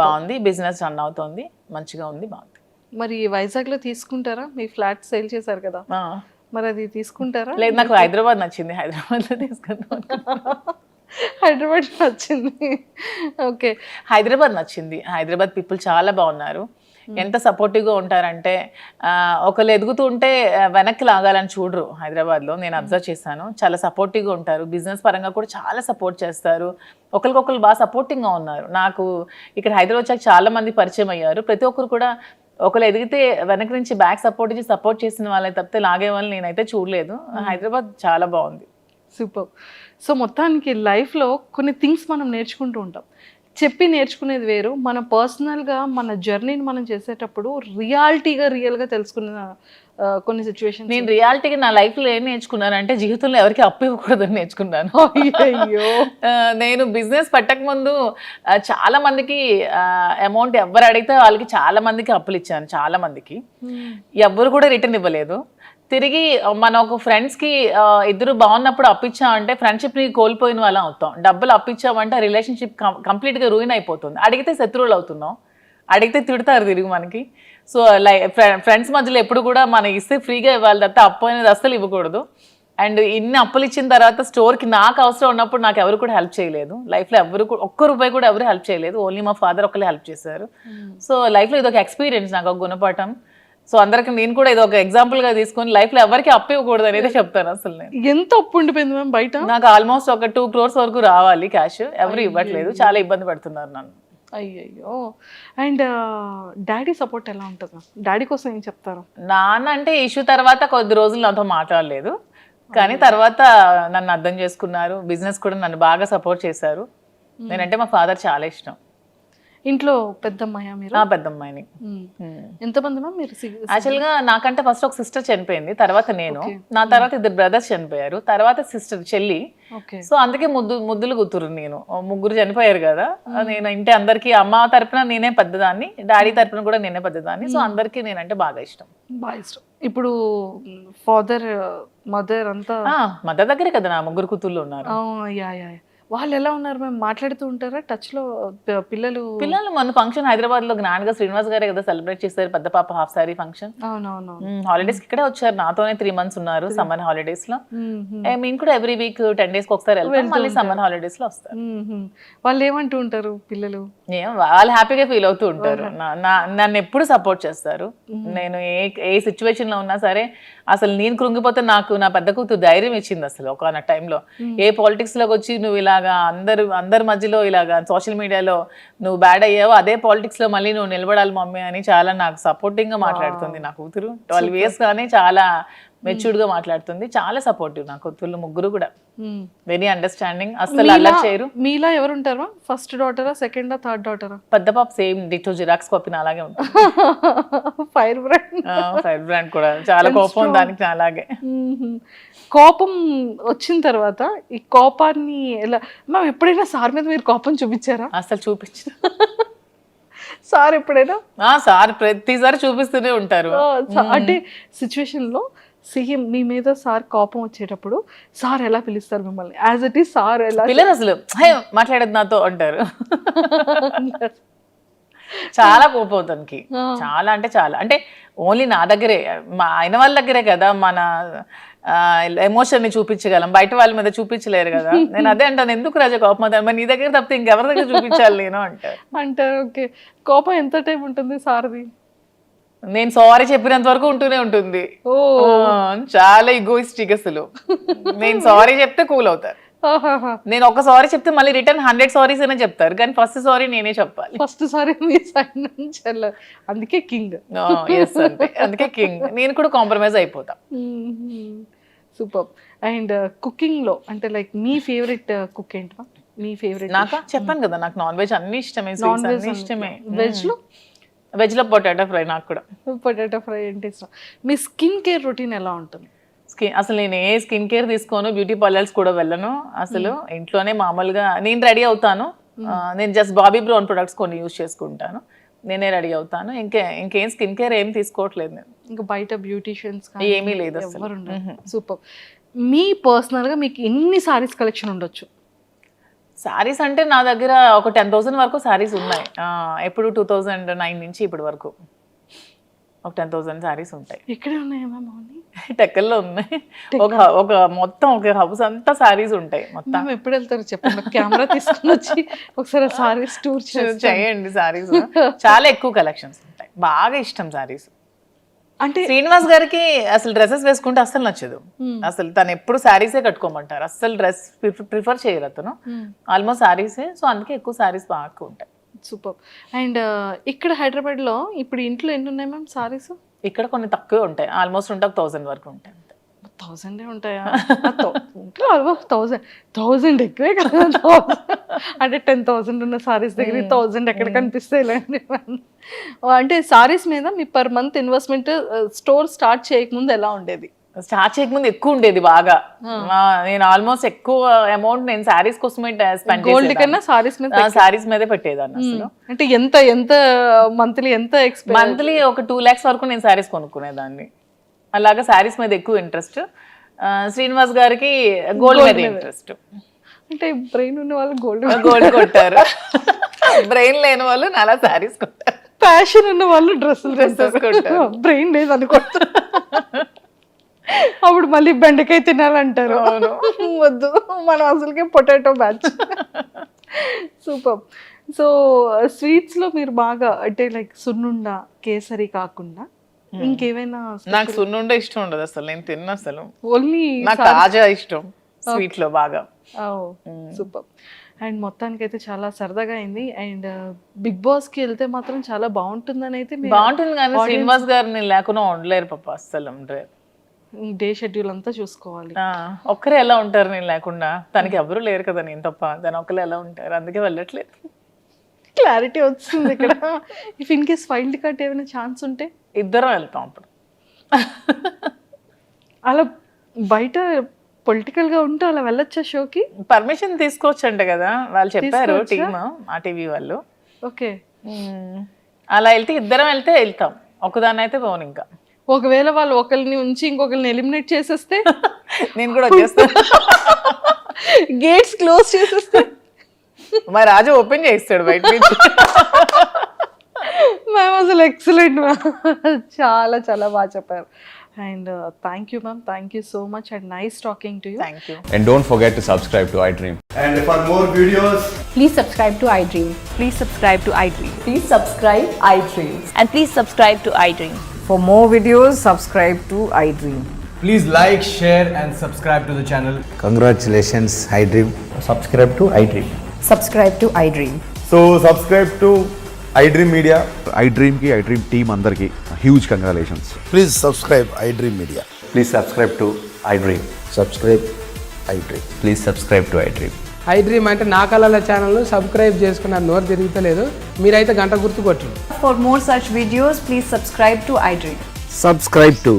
బాగుంది, బిజినెస్ రన్ అవుతుంది, మంచిగా ఉంది, బాగుంది. మరి వైజాగ్ లో తీసుకుంటారా? మీ ఫ్లాట్ సేల్ చేశారు కదా, మరి అది తీసుకుంటారా? లేదు, నాకు హైదరాబాద్ నచ్చింది, హైదరాబాద్ లో తీసుకుందాం. హైదరాబాద్ నచ్చింది. ఓకే, హైదరాబాద్ నచ్చింది. హైదరాబాద్ పీపుల్ చాలా బాగున్నారు, ఎంత సపోర్టివ్గా ఉంటారంటే ఒకళ్ళు ఎదుగుతూ ఉంటే వెనక్కి లాగాలని చూడరు. హైదరాబాద్లో నేను అబ్జర్వ్ చేశాను, చాలా సపోర్టివ్గా ఉంటారు, బిజినెస్ పరంగా కూడా చాలా సపోర్ట్ చేస్తారు, ఒకరికొకరు బాగా సపోర్టింగ్గా ఉన్నారు. నాకు ఇక్కడ హైదరాబాద్ వచ్చాక చాలా మంది పరిచయం అయ్యారు. ప్రతి ఒక్కరు కూడా ఒకరు ఎదిగితే వెనక నుంచి బ్యాక్ సపోర్ట్ చేసిన వాళ్ళని తప్పితే లాగే వాళ్ళని నేనైతే చూడలేదు. హైదరాబాద్ చాలా బాగుంది. సూపర్. సో మొత్తానికి లైఫ్లో కొన్ని థింగ్స్ మనం నేర్చుకుంటూ ఉంటాం, చెప్పి నేర్చుకునేది వేరు, మన పర్సనల్గా మన జర్నీని మనం చేసేటప్పుడు రియల్గా తెలుసుకున్న కొన్ని సిచ్యువేషన్. నేను రియాలిటీగా నా లైఫ్లో ఏం నేర్చుకున్నానంటే జీవితంలో ఎవరికి అప్పు ఇవ్వకూడదని నేర్చుకున్నాను. అయ్యో, నేను బిజినెస్ పెట్టక ముందు చాలా మందికి అమౌంట్ ఎవరు అడిగితే వాళ్ళకి చాలా మందికి అప్పులు ఇచ్చాను, చాలా మందికి ఎవ్వరు కూడా రిటర్న్ ఇవ్వలేదు. తిరిగి మన ఒక ఫ్రెండ్స్కి ఇద్దరు బాగున్నప్పుడు అప్పిచ్చామంటే ఫ్రెండ్షిప్ని కోల్పోయిన వాళ్ళం అవుతాం. డబ్బులు అప్పిచ్చామంటే రిలేషన్షిప్ కంప్లీట్గా రూయిన్ అయిపోతుంది. అడిగితే శత్రువులు అవుతున్నాం, అడిగితే తిడతారు తిరిగి మనకి. సో ఫ్రెండ్స్ మధ్యలో ఎప్పుడు కూడా మనం ఇస్తే ఫ్రీగా ఇవ్వాలి తప్ప అప్పు అనేది అస్సలు ఇవ్వకూడదు. అండ్ ఇన్ని అప్పులు ఇచ్చిన తర్వాత స్టోర్కి నాకు అవసరం ఉన్నప్పుడు నాకు ఎవరు కూడా హెల్ప్ చేయలేదు. లైఫ్లో ఎవరు కూడా ఒక్క రూపాయి కూడా ఎవరు హెల్ప్ చేయలేదు, ఓన్లీ మా ఫాదర్ ఒకళ్ళే హెల్ప్ చేశారు. సో లైఫ్లో ఇది ఒక ఎక్స్పీరియన్స్, నాకు ఒక గుణపాఠం. సో అందరికి నేను కూడా ఇది ఒక ఎగ్జాంపుల్ గా తీసుకొని లైఫ్ లో ఎవరికి అప్పు ఇవ్వకూడదు అనేది చెప్తాను. అసలు నేను ఎంత అప్పు ఉండిపోయింది మ్యామ్ బయట? నాకు ఆల్మోస్ట్ ఒక 2 crores వరకు రావాలి క్యాష్, ఎవరు ఇవ్వట్లేదు, చాలా ఇబ్బంది పడుతున్నారు నన్ను. అయ్యయ్యో. అండ్ డాడీ సపోర్ట్ ఎలా ఉంటుంది మ్యామ్? డాడీ కోసం ఏం చెప్తారు? నాన్న అంటే ఇష్యూ తర్వాత కొద్ది రోజులు నాతో మాట్లాడలేదు, కానీ తర్వాత నన్ను అర్థం చేసుకున్నారు, బిజినెస్ కూడా నన్ను బాగా సపోర్ట్ చేశారు. నేనంటే మా ఫాదర్ చాలా ఇష్టం. ఇంట్లో పెద్దమ్మాయా మీరు? పెద్దమ్మాయిని. ఎంతమంది మ్యామ్ మీరు? యాక్చువల్గా నాకంటే ఫస్ట్ ఒక సిస్టర్ చనిపోయింది, తర్వాత నేను, నా తర్వాత 2 brothers చనిపోయారు, తర్వాత సిస్టర్ చెల్లి. సో అందుకే ముద్దులు కూతురు నేను. 3 చనిపోయారు కదా, నేను ఇంటి అందరికి అమ్మ తరపున నేనే పెద్దదాన్ని, డాడీ తరపున కూడా నేనే పెద్దదాన్ని. సో అందరికి నేనంటే బాగా ఇష్టం. ఇప్పుడు ఫాదర్ మదర్ అంతా మదర్ దగ్గరే కదా నా 3 కూతుర్లు ఉన్నారు. వాళ్ళు ఎలా ఉన్నారు మ్యామ్? మాట్లాడుతూ ఉంటారా టచ్ లో? పిల్లలు మన ఫంక్షన్ హైదరాబాద్ లో గ్రాండ్ గా శ్రీనివాస్ గారే కదా సెలబ్రేట్ చేస్తారు, పెద్ద పాప హాఫ్ సారీ ఫంక్షన్. అవునవును. హాలిడేస్ ఇక్కడే వచ్చారు, నాతోనే 3 months ఉన్నారు సమ్మర్ హాలిడేస్ లో. మేము కూడా ఎవ్రీ వీక్ 10 days ఒకసారి వెళ్తాం, మళ్ళీ సమ్మర్ హాలిడేస్ లో వస్తారు. వాళ్ళు ఏమంటూ ఉంటారు పిల్లలు? వాళ్ళు హ్యాపీగా ఫీల్ అవుతూ ఉంటారు, నన్ను ఎప్పుడు సపోర్ట్ చేస్తారు. నేను ఏ సిచ్యువేషన్ లో ఉన్నా సరే, అసలు నేను కృంగిపోతే నాకు నా పెద్ద కూతురు ధైర్యం ఇచ్చింది. అసలు ఒక టైంలో ఏ పాలిటిక్స్ లోకి వచ్చి నువ్వు ఇలాగా అందరి మధ్యలో ఇలాగా సోషల్ మీడియాలో నువ్వు బ్యాడ్ అయ్యావు, అదే పాలిటిక్స్ లో మళ్ళీ నువ్వు నిలబడాలి మమ్మీ అని చాలా నాకు సపోర్టింగ్ గా మాట్లాడుతుంది నా కూతురు. 12 years గానే చాలా మెచ్యూర్డ్ గా మాట్లాడుతుంది, చాలా సపోర్టివ్ నా కూతుర్లు 3 కూడా. వెరీ అండర్స్టాండింగ్, అసలు అల్లరి చేయరు. మీలా ఎవరు ఉంటారా? ఫస్ట్ డాటరా, సెకండా, థర్డ్ డాటరా? పెద్ద పాప సేమ్ డిటో జిరాక్స్ కాపీ అలాగే ఉంటుంది. ఫైర్ బ్రాండ్ కూడా చాలా కోపం దానికి అలాగే. కోపం వచ్చిన తర్వాత ఈ కోపాన్ని ఎలా మ్యామ్, ఎప్పుడైనా సార్ మీద మీరు కోపం చూపించారా? అసలు చూపించు సార్ ఎప్పుడైనా? సార్ ప్రతిసారి చూపిస్తూనే ఉంటారు. అంటే సిచ్యువేషన్ లో సీఎం మీ మీద సార్ కోపం వచ్చేటప్పుడు సార్ ఎలా పిలుస్తారు మిమ్మల్ని? యాజ్ ఇట్ ఈస్ సార్ ఎలా పిల్లలు అసలు మాట్లాడదు నాతో అంటారు. చాలా కోపం తనకి, చాలా అంటే చాలా. అంటే ఓన్లీ నా దగ్గరే, మా ఆయన వాళ్ళ దగ్గరే కదా మన ఎమోషన్ ని చూపించగలం, బయట వాళ్ళ మీద చూపించలేరు కదా. నేను అదే అంటాను, ఎందుకు రాజా కోపం అవుతాను, మరి నీ దగ్గర తప్పితే ఇంకెవరి దగ్గర చూపించాలి నేను అంటారు. ఓకే, కోపం ఎంత టైం ఉంటుంది సార్ది? నేను సారీ చెప్పినంత వరకు ఉంటూనే ఉంటుంది. చాలా ఈగోయిస్టిక్ అసలు. నేను సారీ చెప్తే కూల్ అవుతారు. నేను ఒక సారీ చెప్తే మళ్ళీ రిటర్న్ 100 సారీస్ అనే చెప్తారు, కానీ ఫస్ట్ సారీ నేనే చెప్పాలి. ఫస్ట్ సారీ మీ సైడ్ నుంచి అందుకే కింగ్. ఎస్ అంటే అందుకే కింగ్. నేను కూడా కాంప్రమైజ్ అయిపోతా. సూపర్. అండ్ కుకింగ్ లో అంటే లైక్ మీ ఫేవరెట్ కుక్ ఏంటి? మీ ఫేవరెట్? నాకా చెప్పాను కదా, నాకు నాన్ వెజ్ అన్ని ఇష్టమే, నాన్ వెజ్ ఇష్టమే. వెజ్ లో పొటాటో ఫ్రై. నాకు కూడా పొటాటో ఫ్రై అంటే ఇష్టం. మీ స్కిన్ కేర్ రొటీన్ ఎలా ఉంటుంది? అసలు నేను ఏ స్కిన్ కేర్ తీసుకోను, బ్యూటీ పార్లర్స్ కూడా వెళ్ళను అసలు. ఇంట్లోనే మామూలుగా నేను రెడీ అవుతాను. నేను జస్ట్ బాబీ బ్రౌన్ ప్రొడక్ట్స్ కొన్ని యూజ్ చేసుకుంటాను, నేనే రెడీ అవుతాను. ఇంకేం స్కిన్ కేర్ ఏం తీసుకోవట్లేదు నేను. ఇంకా బయట బ్యూటీషియన్స్ ఏమీ లేదు అసలు. సూపర్. మీ పర్సనల్ గా మీకు ఎన్ని సారీస్ కలెక్షన్ ఉండొచ్చు? సారీస్ అంటే నా దగ్గర ఒక 10,000 వరకు సారీస్ ఉన్నాయి. ఎప్పుడు 2009 నుంచి ఇప్పటి వరకు ఒక 10,000 సారీస్ ఉంటాయి. ఎక్కడ ఉన్నాయి మ్యామ్? టెక్కల్లో ఉన్నాయి. ఒక మొత్తం ఒక హౌస్ అంతా సారీస్ ఉంటాయి మొత్తం. ఎప్పుడు వెళ్తారు చెప్పండి, కెమెరా తీసుకుని వచ్చి ఒకసారి సారీస్ టూర్ చేయండి. సారీస్ చాలా ఎక్కువ కలెక్షన్స్ ఉంటాయి, బాగా ఇష్టం సారీస్. అంటే శ్రీనివాస్ గారికి అసలు డ్రెస్సెస్ వేసుకుంటే అస్సలు నచ్చదు. అసలు తను ఎప్పుడు శారీసే కట్టుకోమంటారు, అస్సలు డ్రెస్ ప్రిఫర్ చేయరు అతను. ఆల్మోస్ట్ శారీసే, సో అందుకే ఎక్కువ శారీస్ బాగా ఉంటాయి. సూపర్. అండ్ ఇక్కడ హైదరాబాద్ లో ఇప్పుడు ఇంట్లో ఎన్ని ఉన్నాయి మ్యామ్ సారీస్? ఇక్కడ కొన్ని తక్కువే ఉంటాయి, ఆల్మోస్ట్ ఉంటే 1000 వరకు ఉంటాయి. 1000 ఉంటాయా? 1000 ఎక్కువే కదా. అంటే 10,000 ఉన్న సారీస్ దగ్గర 1000 ఎక్కడ కనిపిస్తాయి? అంటే సారీస్ మీద మీ per month investment store start చేయకముందు ఎలా ఉండేది? స్టార్ట్ చేయకముందు ఎక్కువ ఉండేది బాగా. నేను ఆల్మోస్ట్ ఎక్కువ అమౌంట్ నేను సారీస్ కోసమే స్పెండ్ చేసేదాన్ని. గోల్డ్ కన్నా సారీస్ మీదే పెట్టేదాన్ని అసలు. అంటే ఎంత మంత్లీ మంత్లీ ఒక 2 lakhs వరకు నేను సారీస్ కొనుక్కునేదాన్ని. అలాగా సారీస్ మీద ఎక్కువ ఇంట్రెస్ట్. శ్రీనివాస్ గారికి గోల్డ్ మీద ఇంట్రెస్ట్. అంటే బ్రెయిన్ ఉన్న వాళ్ళు గోల్డ్ కొట్టారు, బ్రెయిన్ లేని వాళ్ళు అలా సారీస్ కొట్టారు. ప్యాషన్ ఉన్న వాళ్ళు డ్రెస్సెస్ కొట్టారు, బ్రెయిన్ లేదు అనుకుంటారు. అప్పుడు మళ్ళీ బెండకాయ తినాలంటారు. వద్దు, మనం అసలుకే potato batch. Super. So sweets లో మీరు బాగా అంటే లైక్ సున్నుండ, కేసరి కాకుండా ఇంకేమైనా? నాకు సున్నుండ ఇష్టం ఉండదు అసలు, నేను తిన్న అసలు. ఓన్లీ నాకు తాజా ఇష్టం స్వీట్ లో బాగా. సూపర్. అండ్ మొత్తానికి అయితే చాలా సరదాగా అయింది. అండ్ బిగ్ బాస్ కి వెళ్తే మాత్రం చాలా బాగుంటుందని అయితే బాగుంటుంది, కానీ శ్రీనివాస్ గారిని లేకుండా ఉండలేరు పాప, అస్సలు ఉండలేరు. డే షెడ్యూల్ అంతా చూసుకోవాలి. ఒక్కరే ఎలా ఉంటారు నేను లేకుండా? తనకి ఎవరు లేరు కదా నేను తప్ప, దాని ఒక్కరు ఎలా ఉంటారు, అందుకే వెళ్ళట్లేదు. క్లారిటీ వచ్చింది ఇక్కడ. If in case wild card ఏమైనా ఛాన్స్ ఉంటే ఇద్దరం వెళ్తాం అప్పుడు. అలా బయట పొలిటికల్ గా ఉంటే అలా వెళ్ళొచ్చా షోకి? పర్మిషన్ తీసుకోవచ్చు అంట కదా, వాళ్ళు చెప్పారు టీమ్, ఆ టీవీ వాళ్ళు. ఓకే, అలా వెళ్తే ఇద్దరం వెళ్తాం, ఒకదాన్ని అయితే పోను. ఇంకా ఒకవేళ వాళ్ళు ఒకరిని ఉంచి ఇంకొకరిని ఎలిమినేట్ చేసేస్తే నేను కూడా వచ్చేస్తాను. గేట్స్ క్లోజ్ చేసేస్తే మా రాజు ఓపెన్ చేస్తాడు బయట నుంచి. మ్యామ్ అసలు ఎక్సలెంట్ మ్యామ్, చాలా చాలా బాగా చెప్పారు. And thank you ma'am, thank you so much and nice talking to you. Thank you. And don't forget to subscribe to iDream. And for more videos, please subscribe to iDream. Please subscribe to iDream. Please subscribe iDream. And please subscribe to iDream. For more videos, subscribe to iDream. please like, share and subscribe to the channel. Congratulations, iDream. Subscribe to iDream. Subscribe to iDream. So subscribe to iDream Media. iDream ki iDream team andarki huge congratulations. Please subscribe iDream Media. Please subscribe to iDream. Subscribe iDream. Please subscribe to iDream. iDream అంటే నా కళల ఛానల్ సబ్స్క్రైబ్ చేసుకున్న నోరు తిరుగుతలేదు, మీరైతే గంట గుర్తు కొట్టండి. For more such videos, please subscribe to iDream. Subscribe to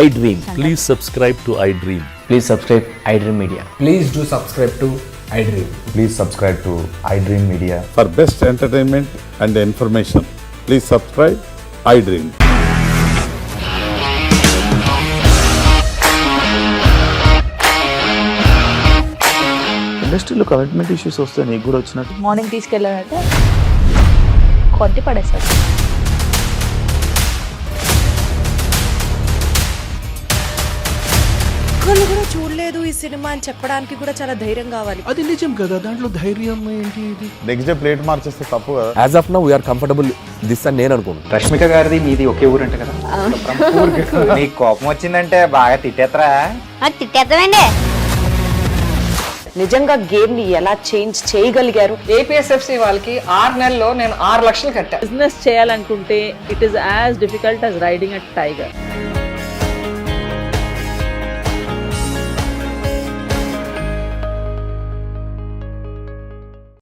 iDream. Please subscribe to iDream. Please subscribe iDream Media. Please do subscribe to iDream. Please subscribe to iDream Media. For best entertainment and information, please subscribe iDream. ఇండస్ట్రీలో కమిట్మెంట్ ఇష్యూస్ వస్తే నీకు కూడా వచ్చినట్టు మార్నింగ్ తీసుకెళ్ళాలంటే కొట్టి పడేశాడు. ఒక్కళ్ళు కూడా చూడలేదు ఈ సినిమా అని చెప్పడానికి కూడా చాలా ధైర్యం కావాలి. అది నిజం కదా, దాంట్లో ధైర్యం ఏంటి? ఇది నెక్స్ట్ డే ప్లేట్ మార్చేస్తే తప్పు కదా. As of now we are comfortable this అని నేను అనుకుంటున్నాను. రష్మిక గారిది మీది ఒకే ఊరంట కదా. నీకు కోపం వచ్చిందంటే బాగా తిట్టేత్తరా? తిట్టేద్దామండి. నిజంగా గేమ్ ని ఎలా చేంజ్ చేయగలిగారు? ఏపీఎస్ఎఫ్సి వాళ్ళకి 6 నెలల్లో నేను 6 లక్షలు కట్టా. బిజినెస్ చేయాలనుకుంటే it is as difficult as riding a tiger.